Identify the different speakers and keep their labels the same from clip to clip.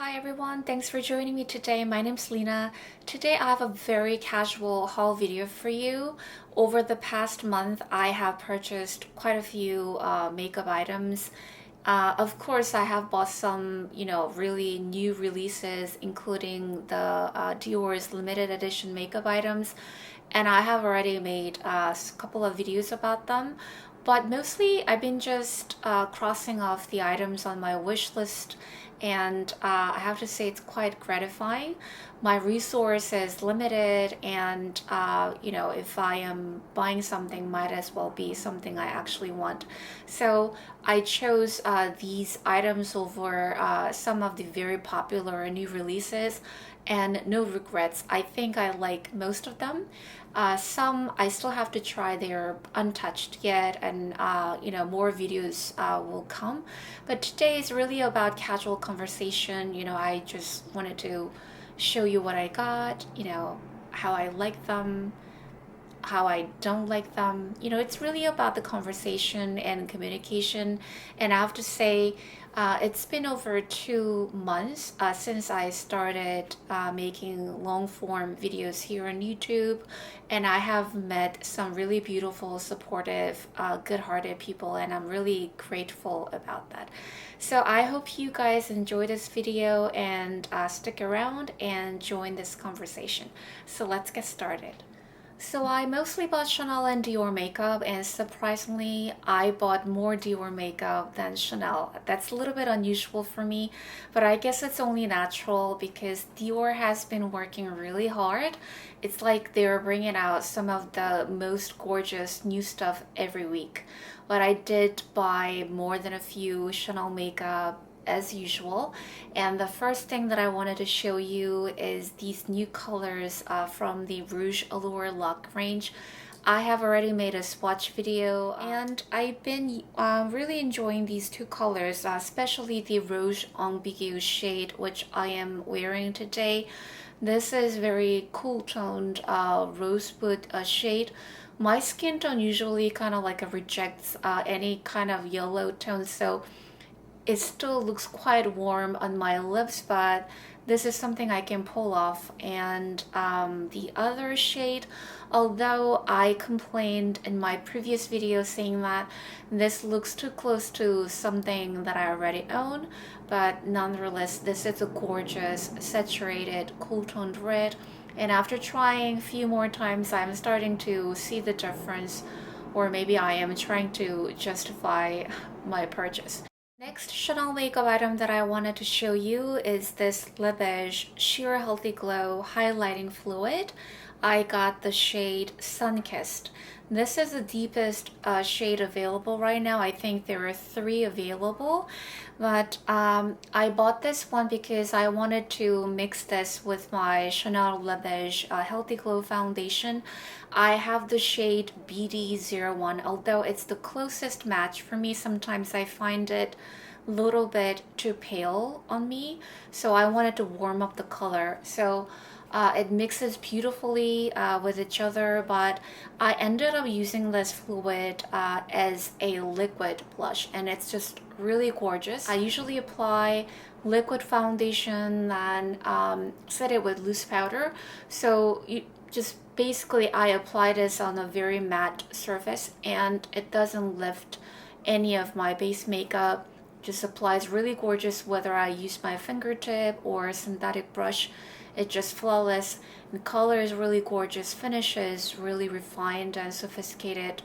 Speaker 1: Hi everyone, thanks for joining me today. My name's Lena. Today I have a very casual haul video for you. Over the past month, I have purchased quite a few makeup items. Of course, I have bought some, really new releases, including the Dior's limited edition makeup items, and I have already made a couple of videos about them. But mostly, I've been just crossing off the items on my wish list, and I have to say it's quite gratifying. My resource is limited, and if I am buying something, might as well be something I actually want. So I chose these items over some of the very popular new releases, and no regrets. I think I like most of them. Some I still have to try, they're untouched yet, and more videos will come. But today is really about casual conversation. I just wanted to show you what I got, how I like them, how I don't like them. It's really about the conversation and communication. And I have to say, it's been over 2 months since I started making long form videos here on YouTube, and I have met some really beautiful, supportive, good hearted people, and I'm really grateful about that. So I hope you guys enjoy this video and stick around and join this conversation. So let's get started. So I mostly bought Chanel and Dior makeup, and surprisingly, I bought more Dior makeup than Chanel. That's a little bit unusual for me, but I guess it's only natural because Dior has been working really hard. It's like they're bringing out some of the most gorgeous new stuff every week. But I did buy more than a few Chanel makeup as usual, and the first thing that I wanted to show you is these new colors from the Rouge Allure Laque range. I have already made a swatch video, and I've been really enjoying these two colors, especially the Rouge Ambigu shade, which I am wearing today. This is very cool toned rosewood shade. My skin tone usually kind of like rejects any kind of yellow tone, so it still looks quite warm on my lips, but this is something I can pull off. And the other shade, although I complained in my previous video saying that this looks too close to something that I already own, but nonetheless, this is a gorgeous saturated cool toned red. And after trying a few more times, I'm starting to see the difference, or maybe I am trying to justify my purchase. Next Chanel makeup item that I wanted to show you is this Le Beige Sheer Healthy Glow Highlighting Fluid. I got the shade Sunkissed. This is the deepest shade available right now. I think there are 3 available, but I bought this one because I wanted to mix this with my Chanel Le Beige Healthy Glow Foundation. I have the shade BD01. Although it's the closest match for me, sometimes I find it a little bit too pale on me, so I wanted to warm up the color. So it mixes beautifully with each other, but I ended up using this fluid as a liquid blush, and it's just really gorgeous. I usually apply liquid foundation and set it with loose powder. So you just basically, I apply this on a very matte surface, and it doesn't lift any of my base makeup. Just applies really gorgeous whether I use my fingertip or a synthetic brush. It's just flawless. The color is really gorgeous. Finish is really refined and sophisticated.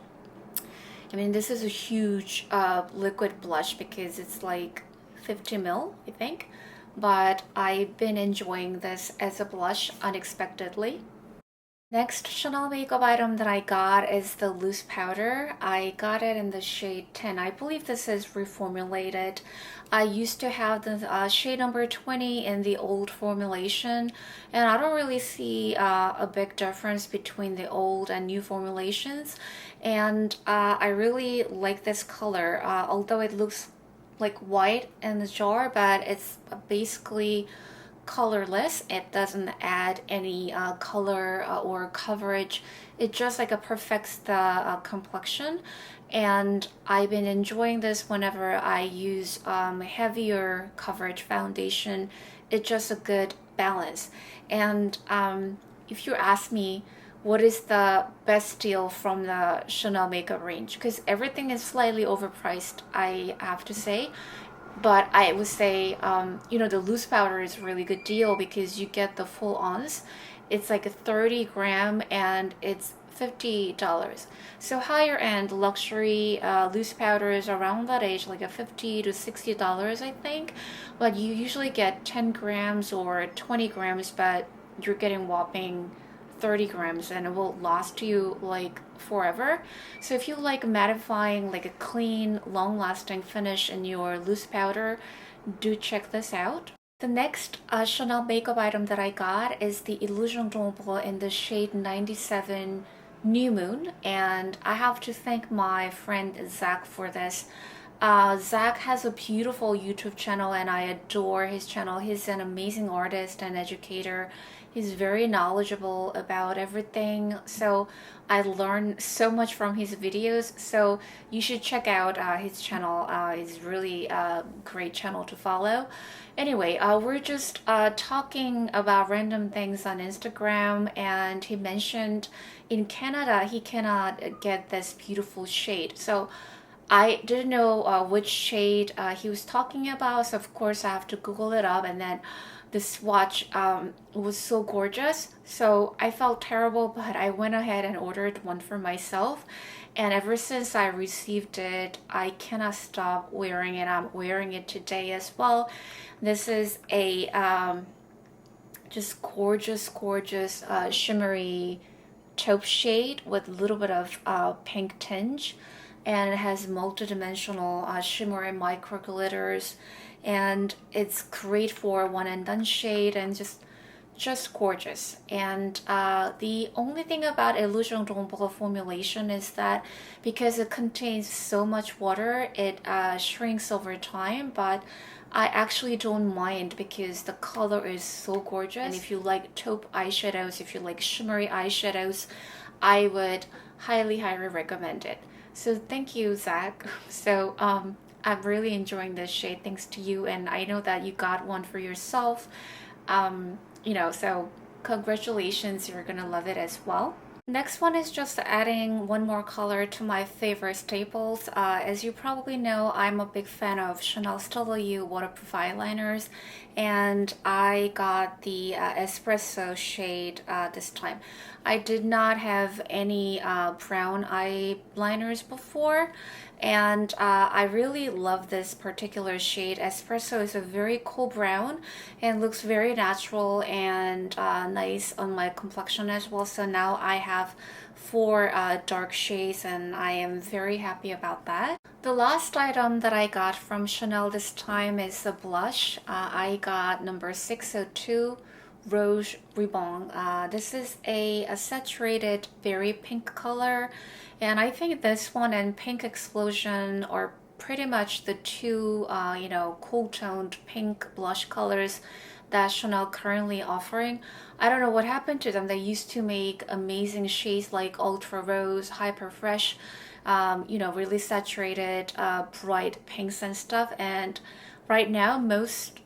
Speaker 1: I mean, this is a huge liquid blush because it's like 50 ml, I think. But I've been enjoying this as a blush unexpectedly. Next Chanel makeup item that I got is the loose powder. I got it in the shade 10. I believe this is reformulated. I used to have the shade number 20 in the old formulation, and I don't really see a big difference between the old and new formulations. And I really like this color, although it looks like white in the jar, but it's basically colorless. It doesn't add any color or coverage. It just perfects the complexion, and I've been enjoying this whenever I use heavier coverage foundation. It's just a good balance. And if you ask me what is the best deal from the Chanel makeup range, because everything is slightly overpriced, I have to say, but I would say, you know, the loose powder is a really good deal because you get the full ounce. It's like a 30 gram and it's $50. So higher end luxury loose powder is around that age, like a $50 to $60, I think. But you usually get 10 grams or 20 grams, but you're getting whopping 30 grams and it will last you like forever. So if you like mattifying, like a clean, long-lasting finish in your loose powder, do check this out. The next Chanel makeup item that I got is the Illusion d'Ombre in the shade 97 New Moon, and I have to thank my friend Zach for this. Zach has a beautiful YouTube channel and I adore his channel. He's an amazing artist and educator. He's very knowledgeable about everything. So I learned so much from his videos. So you should check out his channel. It's really a great channel to follow. Anyway, we're just talking about random things on Instagram, and he mentioned in Canada he cannot get this beautiful shade. So I didn't know which shade he was talking about, so of course I have to Google it up, and then the swatch was so gorgeous. So I felt terrible, but I went ahead and ordered one for myself. And ever since I received it, I cannot stop wearing it. I'm wearing it today as well. This is a just gorgeous, gorgeous shimmery taupe shade with a little bit of pink tinge, and it has multi-dimensional shimmer and micro glitters, and it's great for one and done shade and just gorgeous. And the only thing about Illusion d'Ombre formulation is that because it contains so much water, it shrinks over time, but I actually don't mind because the color is so gorgeous. And if you like taupe eyeshadows, if you like shimmery eyeshadows, I would highly, highly recommend it. So thank you, Zach. So I'm really enjoying this shade thanks to you, and I know that you got one for yourself. You know, so congratulations, you're gonna love it as well. Next one is just adding one more color to my favorite staples. As you probably know, I'm a big fan of Chanel Stylo Yeux waterproof eyeliners, and I got the espresso shade this time. I did not have any brown eyeliners before, and I really love this particular shade. Espresso is a very cool brown and looks very natural and nice on my complexion as well. So now I have 4 dark shades and I am very happy about that. The last item that I got from Chanel this time is a blush. I got number 602 Rouge Ribbon. This is a saturated berry pink color, and I think this one and Pink Explosion are pretty much the two you know, cool toned pink blush colors that Chanel currently offering. I don't know what happened to them. They used to make amazing shades like Ultra Rose, Hyper Fresh, you know, really saturated bright pinks and stuff, and right now most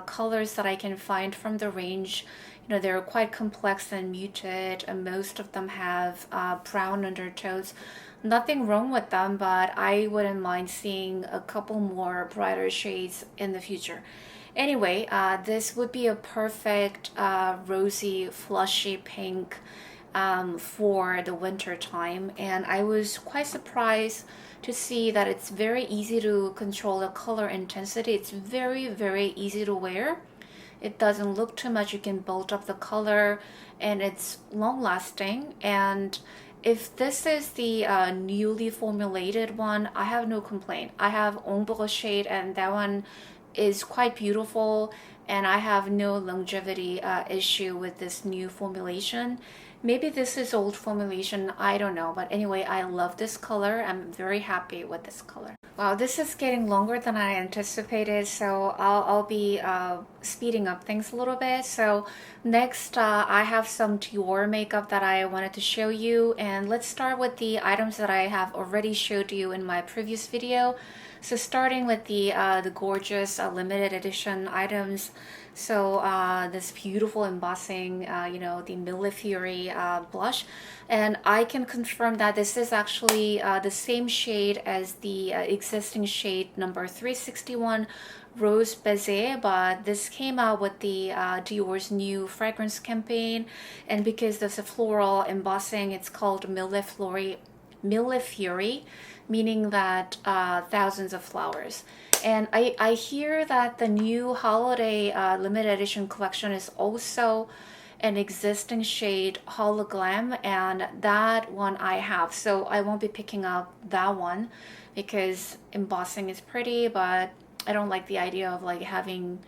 Speaker 1: colors that I can find from the range, you know, they're quite complex and muted, and most of them have brown undertones. Nothing wrong with them, but I wouldn't mind seeing a couple more brighter shades in the future. Anyway, this would be a perfect rosy, flushy pink for the winter time, and I was quite surprised to see that it's very easy to control the color intensity. It's very, very easy to wear. It doesn't look too much. You can build up the color, and it's long lasting. And if this is the newly formulated one, I have no complaint. I have Ombre shade, and that one is quite beautiful, and I have no longevity issue with this new formulation. Maybe this is old formulation, I don't know, but anyway, I love this color. I'm very happy with this color. Wow, this is getting longer than I anticipated, so I'll be speeding up things a little bit. So next, I have some Dior makeup that I wanted to show you, and let's start with the items that I have already showed you in my previous video. So starting with the gorgeous limited edition items. So this beautiful embossing, the Mille Fury blush. And I can confirm that this is actually the same shade as the existing shade number 361 Rose Beige, but this came out with the Dior's new fragrance campaign. And because there's a floral embossing, it's called Mille Fury, meaning that thousands of flowers. And I hear that the new holiday limited edition collection is also an existing shade hologram, and that one I have, so I won't be picking up that one because embossing is pretty, but I don't like the idea of like having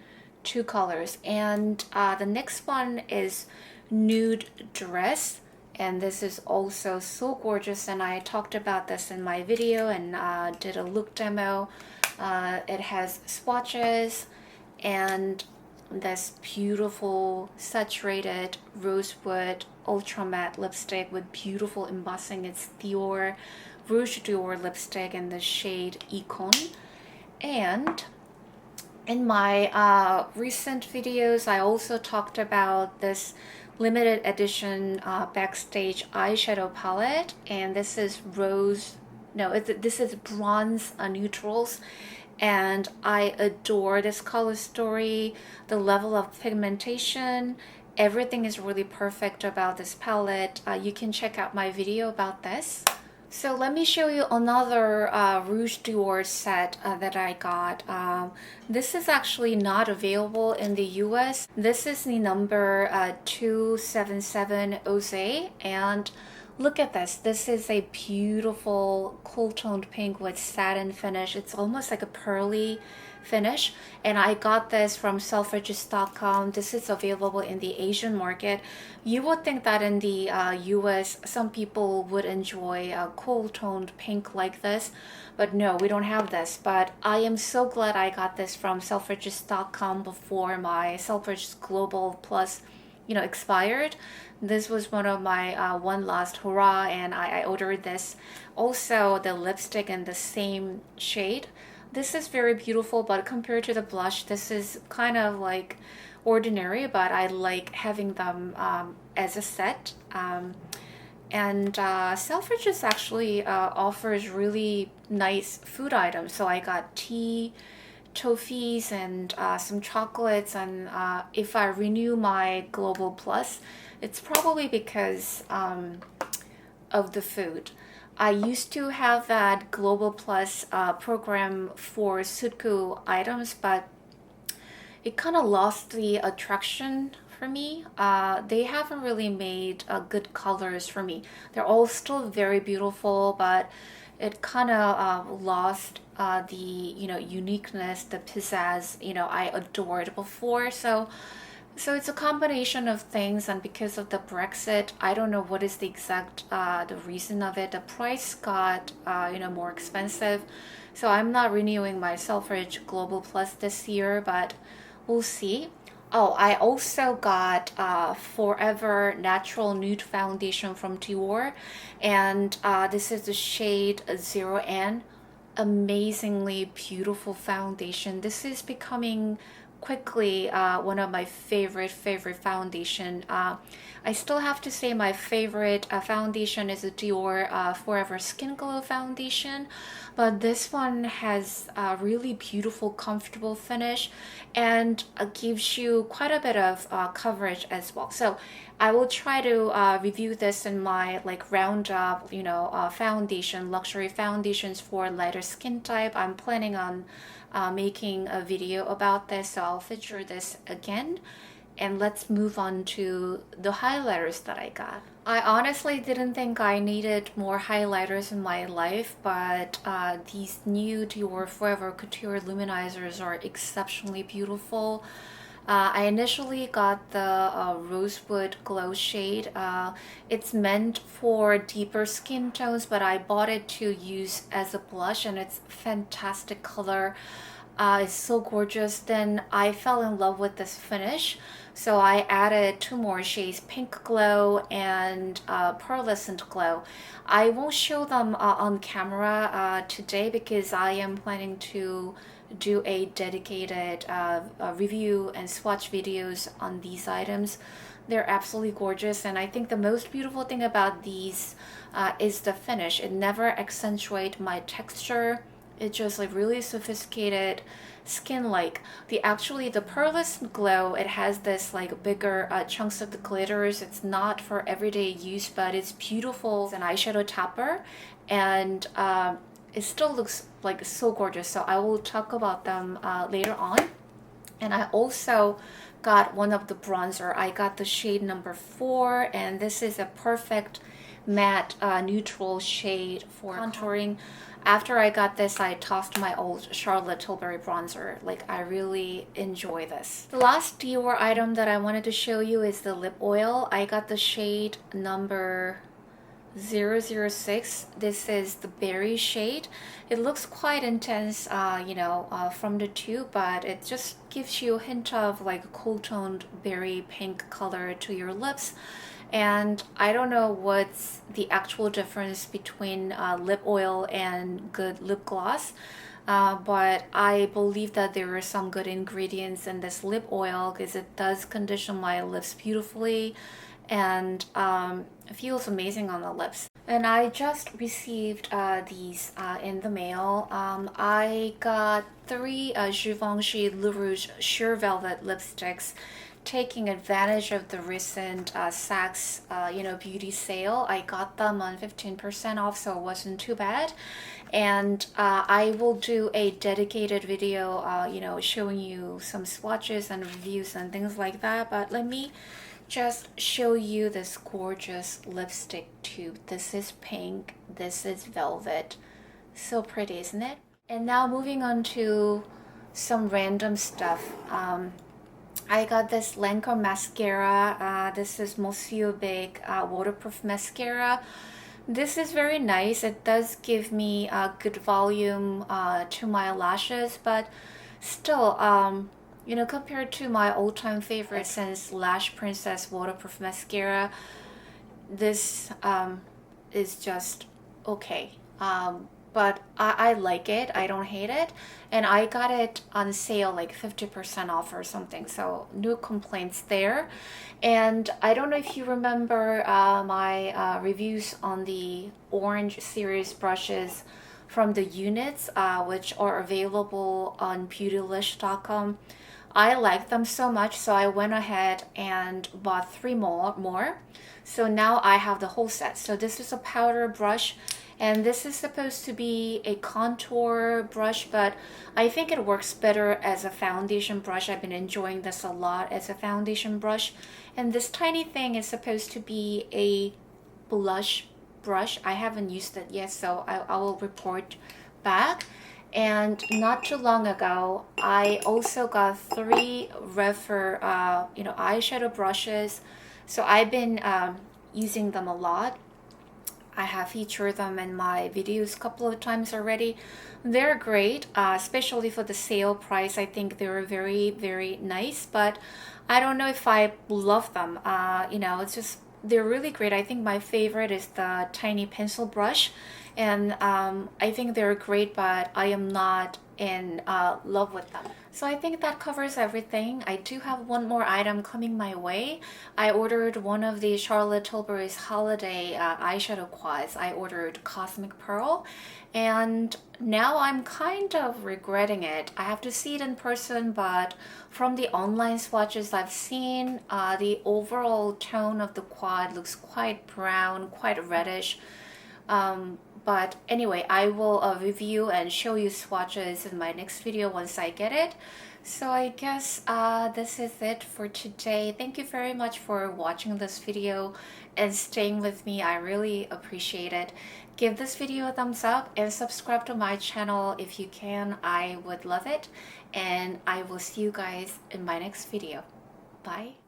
Speaker 1: two colors. And the next one is Nude Dress, and this is also so gorgeous, and I talked about this in my video and did a look demo. It has swatches and this beautiful saturated rosewood ultra matte lipstick with beautiful embossing. It's Dior Rouge Dior lipstick in the shade Icon. And in my recent videos, I also talked about this limited edition Backstage eyeshadow palette, and this is this is bronze neutrals, and I adore this color story, the level of pigmentation, everything is really perfect about this palette. You can check out my video about this. So let me show you another Rouge Dior set that I got. This is actually not available in the US. This is the number 277 Ose, and look at this. This is a beautiful cool toned pink with satin finish. It's almost like a pearly finish, and I got this from selfridges.com. This is available in the Asian market. You would think that in the US some people would enjoy a cool toned pink like this, but no, we don't have this. But I am so glad I got this from selfridges.com before my Selfridges Global Plus expired. This was one of my one last hurrah, and I ordered this. Also, the lipstick in the same shade. This is very beautiful, but compared to the blush, this is kind of like ordinary, but I like having them as a set. And Selfridges actually offers really nice food items. So I got tea, toffees, and some chocolates. And if I renew my Global Plus, it's probably because of the food. I used to have that Global Plus program for Sudku items, but it kind of lost the attraction for me. They haven't really made good colors for me. They're all still very beautiful, but it kind of lost the uniqueness, the pizzazz I adored before. So it's a combination of things, and because of the Brexit, I don't know what is the exact the reason of it. The price got more expensive, so I'm not renewing my Selfridge Global Plus this year, but we'll see. Oh, I also got Forever Natural Nude Foundation from Dior, and this is the shade 0N. Amazingly beautiful foundation. This is becoming quickly one of my favorite foundation. I still have to say my favorite foundation is a Dior Forever Skin Glow foundation, but this one has a really beautiful, comfortable finish, and gives you quite a bit of coverage as well. So I will try to review this in my roundup, foundation, luxury foundations for lighter skin type. I'm planning on making a video about this, so I'll feature this again. And let's move on to the highlighters that I got. I honestly didn't think I needed more highlighters in my life, but these new Dior Forever Couture luminizers are exceptionally beautiful. I initially got the Rosewood Glow shade. It's meant for deeper skin tones, but I bought it to use as a blush, and it's fantastic color. It's so gorgeous. Then I fell in love with this finish, so I added two more shades, Pink Glow and Pearlescent Glow. I won't show them on camera today because I am planning to do a dedicated review and swatch videos on these items. They're absolutely gorgeous, and I think the most beautiful thing about these is the finish. It never accentuates my texture. It's just like really sophisticated skin like. The Pearlescent Glow, it has this like bigger chunks of the glitters. It's not for everyday use, but it's beautiful. It's an eyeshadow topper, and it still looks like so gorgeous. So I will talk about them later on. And I also got one of the bronzer. I got the shade number 4, and this is a perfect matte neutral shade for contouring. After I got this, I tossed my old Charlotte Tilbury bronzer. Like, I really enjoy this. The last Dior item that I wanted to show you is the lip oil. I got the shade number 006. This is the berry shade. It looks quite intense, from the tube, but it just gives you a hint of like cool toned berry pink color to your lips. And I don't know what's the actual difference between lip oil and good lip gloss, but I believe that there are some good ingredients in this lip oil because it does condition my lips beautifully, and it feels amazing on the lips. And I just received these in the mail. I got 3 Givenchy Le Rouge Sheer Velvet lipsticks, taking advantage of the recent Saks beauty sale. I got them on 15% off, so it wasn't too bad. And I will do a dedicated video showing you some swatches and reviews and things like that. But let me just show you this gorgeous lipstick tube. This is pink, this is velvet. So pretty, isn't it? And now moving on to some random stuff. I got this Lancome mascara. This is Monsieur Big waterproof mascara. This is very nice. It does give me a good volume to my lashes, but still, compared to my all-time favorite since Lash Princess waterproof mascara, this is just okay. But I like it. I don't hate it. And I got it on sale like 50% off or something. So no complaints there. And I don't know if you remember my reviews on the Orange series brushes from the units, which are available on beautylish.com. I like them so much, so I went ahead and bought 3 more. So now I have the whole set. So this is a powder brush, and this is supposed to be a contour brush, but I think it works better as a foundation brush. I've been enjoying this a lot as a foundation brush. And this tiny thing is supposed to be a blush brush. I haven't used it yet, so I will report back. And not too long ago, I also got 3 Rephr eyeshadow brushes. So I've been using them a lot. I have featured them in my videos a couple of times already. They're great, especially for the sale price. I think they're very, very nice, but I don't know if I love them. It's just, they're really great. I think my favorite is the tiny pencil brush, and I think they're great, but I am not in love with them. So I think that covers everything. I do have one more item coming my way. I ordered one of the Charlotte Tilbury's holiday eyeshadow quads. I ordered Cosmic Pearl, and now I'm kind of regretting it. I have to see it in person, but from the online swatches I've seen, the overall tone of the quad looks quite brown, quite reddish. But anyway, I will review and show you swatches in my next video once I get it. So I guess this is it for today. Thank you very much for watching this video and staying with me. I really appreciate it. Give this video a thumbs up and subscribe to my channel if you can. I would love it. And I will see you guys in my next video. Bye.